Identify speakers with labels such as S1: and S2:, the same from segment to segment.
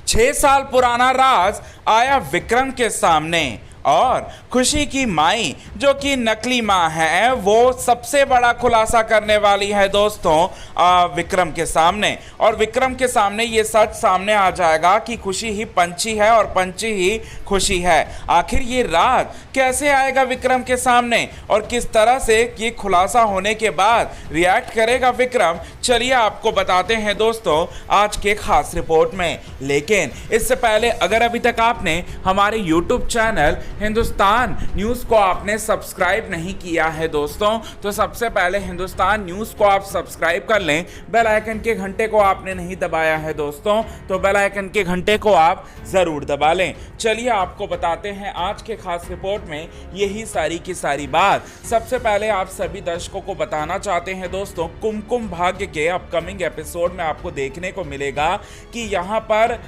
S1: 6 साल पुराना राज आया विक्रम के सामने और खुशी की माई जो कि नकली मां है वो सबसे बड़ा खुलासा करने वाली है दोस्तों विक्रम के सामने। और विक्रम के सामने ये सच सामने आ जाएगा कि खुशी ही पंछी है और पंछी ही खुशी है। आखिर ये राज कैसे आएगा विक्रम के सामने और किस तरह से ये खुलासा होने के बाद रिएक्ट करेगा विक्रम, चलिए आपको बताते हैं दोस्तों आज के खास रिपोर्ट में। लेकिन इससे पहले अगर अभी तक आपने हमारे YouTube चैनल हिंदुस्तान न्यूज़ को आपने सब्सक्राइब नहीं किया है दोस्तों, तो सबसे पहले हिंदुस्तान न्यूज़ को आप सब्सक्राइब कर लें। बेल आइकन के घंटे को आपने नहीं दबाया है दोस्तों, तो बेल आइकन के घंटे को आप ज़रूर दबा लें। चलिए आपको बताते हैं आज के खास रिपोर्ट में यही सारी की सारी बात। सबसे पहले आप सभी दर्शकों को बताना चाहते हैं दोस्तों, कुमकुम भाग्य के अपकमिंग एपिसोड में आपको देखने को मिलेगा कि यहाँ पर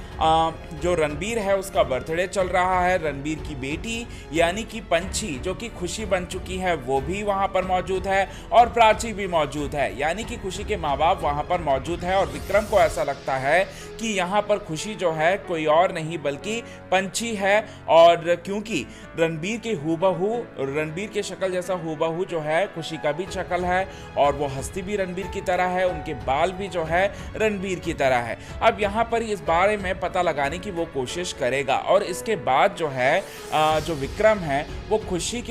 S1: जो रणबीर है उसका बर्थडे चल रहा है। रणबीर की बेटी यानी कि पंछी जो कि खुशी बन चुकी है वो भी वहां पर मौजूद है और प्राची भी मौजूद है, यानी कि खुशी के माँ बाप वहां पर मौजूद है। और विक्रम को ऐसा लगता है कि यहाँ पर खुशी जो है कोई और नहीं बल्कि पंछी है। और क्योंकि रणबीर के शक्ल जैसा हूबहू जो है खुशी का भी शक्ल है और वो हंसती भी रणबीर की तरह है, उनके बाल भी जो है रणबीर की तरह है। अब यहाँ पर इस बारे में पता लगाने की वो कोशिश करेगा और इसके बाद जो है जो विक्रम है वो खुशी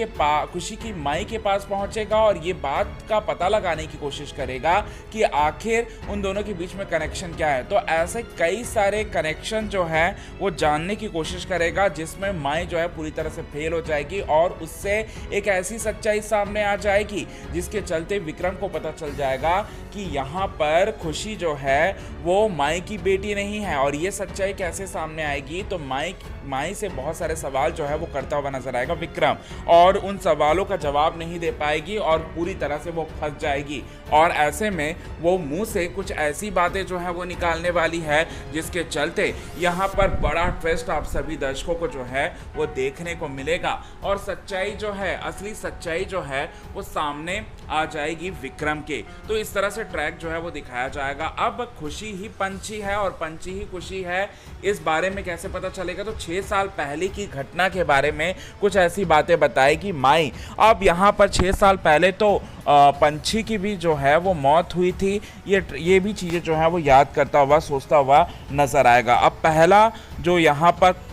S1: की माई के पास पहुंचेगा और ये बात का पता लगाने की कोशिश करेगा कि आखिर उन दोनों के बीच में कनेक्शन क्या है। तो ऐसे कई सारे कनेक्शन जो है वो जानने की कोशिश करेगा जिसमें माई जो है पूरी तरह से फेल हो जाएगी और उससे एक ऐसी सच्चाई सामने आ जाएगी जिसके चलते विक्रम को पता चल जाएगा कि यहाँ पर खुशी जो है वो माई की बेटी नहीं है। और ये सच्चाई कैसे सामने आएगी, तो माई से बहुत सारे सवाल जो है वो करता हुआ नजर आएगा विक्रम और उन सवालों का जवाब नहीं दे पाएगी और पूरी तरह से वो फंस जाएगी। और ऐसे में वो मुंह से कुछ ऐसी बातें जो है वो निकालने वाली है जिसके चलते यहाँ पर बड़ा ट्विस्ट आप सभी दर्शकों को जो है वो देखने को मिलेगा और सच्चाई जो है, असली सच्चाई जो है वो सामने आ जाएगी विक्रम के। तो इस तरह से ट्रैक जो है वो दिखाया जाएगा। अब खुशी ही पंछी है और पंछी ही खुशी है, इस बारे में कैसे पता चलेगा, तो 6 साल पहले की घटना के बारे में कुछ ऐसी बातें बताएगी माई। अब यहाँ पर 6 साल पहले तो पंछी की भी जो है वो मौत हुई थी, ये भी चीज़ें जो है वो याद करता हुआ सोचता हुआ नजर आएगा। अब पहला जो यहाँ पर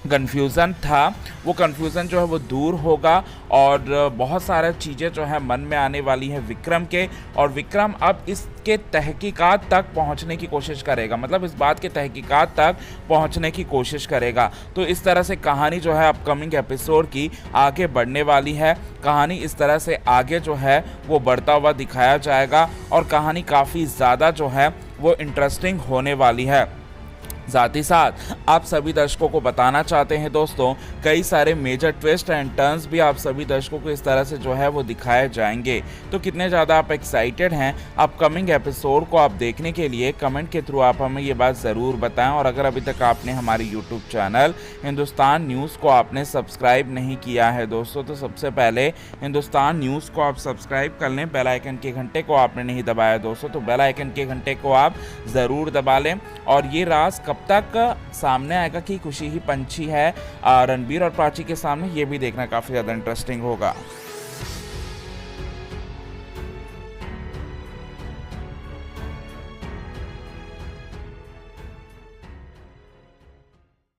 S1: कन्फ्यूज़न था वो कन्फ्यूज़न जो है वो दूर होगा और बहुत सारे चीज़ें जो है मन में आने वाली है विक्रम के। और विक्रम अब इसके तहकीकात तक पहुंचने की कोशिश करेगा, मतलब इस बात के तहकीकात तक पहुंचने की कोशिश करेगा। तो इस तरह से कहानी जो है अपकमिंग एपिसोड की आगे बढ़ने वाली है। कहानी इस तरह से आगे जो है वो बढ़ता हुआ दिखाया जाएगा और कहानी काफ़ी ज़्यादा जो है वो इंटरेस्टिंग होने वाली है। साथ ही साथ आप सभी दर्शकों को बताना चाहते हैं दोस्तों, कई सारे मेजर ट्विस्ट एंड टर्न्स भी आप सभी दर्शकों को इस तरह से जो है वो दिखाए जाएंगे। तो कितने ज़्यादा आप एक्साइटेड हैं अपकमिंग एपिसोड को आप देखने के लिए, कमेंट के थ्रू आप हमें ये बात ज़रूर बताएं। और अगर अभी तक आपने हमारे यूट्यूब चैनल हिंदुस्तान न्यूज़ को आपने सब्सक्राइब नहीं किया है दोस्तों, तो सबसे पहले हिंदुस्तान न्यूज़ को आप सब्सक्राइब कर लें। बेल आइकन के घंटे को आपने नहीं दबाया दोस्तों, तो बेल आइकन के घंटे को आप ज़रूर दबा लें। और ये राज कब तक सामने आएगा कि खुशी ही पंछी है रणबीर और प्राची के सामने, ये भी देखना काफ़ी ज़्यादा इंटरेस्टिंग होगा।